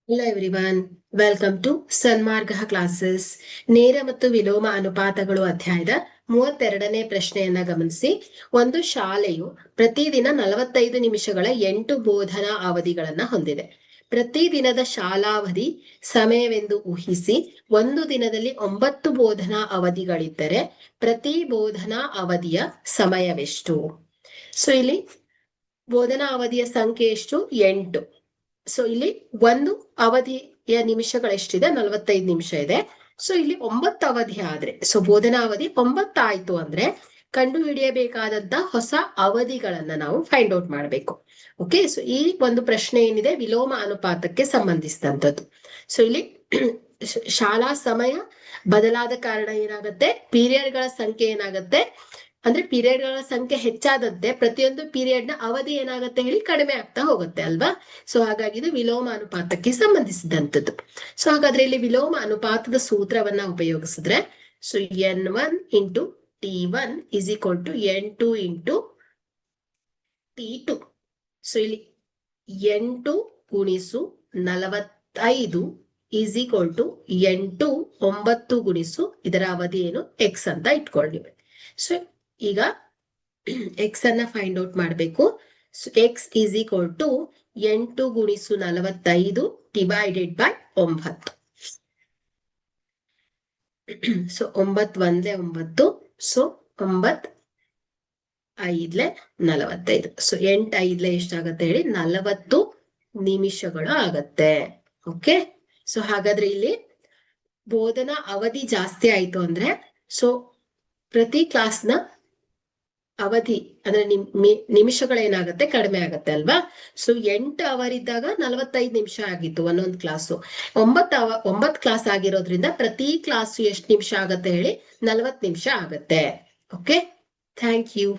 Hello everyone, welcome to Sanmarga classes. ನೇರ ಮತ್ತು ವಿಲೋಮ ಅನುಪಾತಗಳು ಅಧ್ಯಾಯದ 32ನೇ ಪ್ರಶ್ನೆಯನ್ನ ಗಮನಿಸಿ. ಒಂದು ಶಾಲೆಯು ಪ್ರತಿದಿನ 45 ನಿಮಿಷಗಳ 8 ಬೋಧನಾ ಅವಧಿಗಳನ್ನ ಹೊಂದಿದೆ. ಪ್ರತಿದಿನದ ಶಾಲಾವಧಿ ಸಮಯವೆಂದು ಊಹಿಸಿ. ಒಂದು ದಿನದಲ್ಲಿ 9 ಬೋಧನಾ ಅವಧಿಗಳಿದ್ದರೆ ಪ್ರತಿ ಬೋಧನಾ ಅವಧಿಯ ಸಮಯವೆಷ್ಟು? ಸೊ ಇಲ್ಲಿ ಬೋಧನಾ ಅವಧಿಯ ಸಂಖ್ಯೆ ಎಷ್ಟು? 8. ಸೊ ಇಲ್ಲಿ ಒಂದು ಅವಧಿಯ ನಿಮಿಷಗಳೆಷ್ಟಿದೆ? 45 ನಿಮಿಷ ಇದೆ. ಸೊ ಇಲ್ಲಿ 9 ಅವಧಿ ಆದ್ರೆ, ಸೊ ಬೋಧನಾ ಅವಧಿ 9 ಆಯ್ತು ಅಂದ್ರೆ ಕಂಡು ಹಿಡಿಯಬೇಕಾದಂತ ಹೊಸ ಅವಧಿಗಳನ್ನ ನಾವು ಫೈಂಡ್ ಔಟ್ ಮಾಡಬೇಕು. ಓಕೆ, ಸೊ ಈ ಒಂದು ಪ್ರಶ್ನೆ ಏನಿದೆ ವಿಲೋಮ ಅನುಪಾತಕ್ಕೆ ಸಂಬಂಧಿಸಿದಂಥದ್ದು. ಸೊ ಇಲ್ಲಿ ಶಾಲಾ ಸಮಯ ಬದಲಾದ ಕಾರಣ ಏನಾಗುತ್ತೆ? ಪೀರಿಯಡ್ಗಳ ಸಂಖ್ಯೆ ಏನಾಗುತ್ತೆ ಅಂದ್ರೆ ಪೀರಿಯಡ್ಗಳ ಸಂಖ್ಯೆ ಹೆಚ್ಚಾದಂತೆ ಪ್ರತಿಯೊಂದು ಪೀರಿಯಡ್ ನ ಅವಧಿ ಏನಾಗುತ್ತೆ ಹೇಳಿ ಕಡಿಮೆ ಆಗ್ತಾ ಹೋಗುತ್ತೆ ಅಲ್ವಾ? ಸೊ ಹಾಗಾಗಿ ಇದು ವಿಲೋಮ ಅನುಪಾತಕ್ಕೆ ಸಂಬಂಧಿಸಿದಂಥದ್ದು. ಸೊ ಹಾಗಾದ್ರೆ ಇಲ್ಲಿ ವಿಲೋಮ ಅನುಪಾತದ ಸೂತ್ರವನ್ನ ಉಪಯೋಗಿಸಿದ್ರೆ, so N1 into T1 is equal to N2 into T2. So ಇಲ್ಲಿ 8 ಗುಣಿಸು 45 ಈಸ್ ಈಕ್ವಲ್ ಟು 8 9 ಗುಣಿಸು ಇದರ ಅವಧಿ ಏನು X ಅಂತ ಇಟ್ಕೊಳ್ಳಿ. ಸೊ ಈಗ ಎಕ್ಸ್ ಅನ್ನ ಫೈಂಡ್ ಔಟ್ ಮಾಡಬೇಕು. ಎಕ್ಸ್ ಈಸ್ ಈಕ್ವಲ್ ಟು 8 ಗುಣಿಸು 45 ಡಿವೈಡೆಡ್ ಬೈ 9. ಸೊ 9 ಒಂದೇ 9. ಸೊ 9 5 45. ಸೊ 8 5 ಎಷ್ಟಾಗತ್ತೆ ಹೇಳಿ? 40 ನಿಮಿಷಗಳು ಆಗತ್ತೆ. ಓಕೆ, ಸೊ ಹಾಗಾದ್ರೆ ಇಲ್ಲಿ ಬೋಧನಾ ಅವಧಿ ಜಾಸ್ತಿ ಆಯ್ತು ಅಂದ್ರೆ ಸೊ ಪ್ರತಿ ಕ್ಲಾಸ್ನ ಅವಧಿ ಅಂದ್ರೆ ನಿಮಿಷಗಳೇನಾಗತ್ತೆ? ಕಡಿಮೆ ಆಗತ್ತೆ ಅಲ್ವಾ? ಸೊ 8 ಅವರ್ ಇದ್ದಾಗ 45 ನಿಮಿಷ ಆಗಿತ್ತು ಒಂದೊಂದು ಕ್ಲಾಸು. 9 ಕ್ಲಾಸ್ ಆಗಿರೋದ್ರಿಂದ ಪ್ರತಿ ಕ್ಲಾಸು ಎಷ್ಟು ನಿಮಿಷ ಆಗತ್ತೆ ಹೇಳಿ? 40 ನಿಮಿಷ ಆಗತ್ತೆ. Okay, thank you.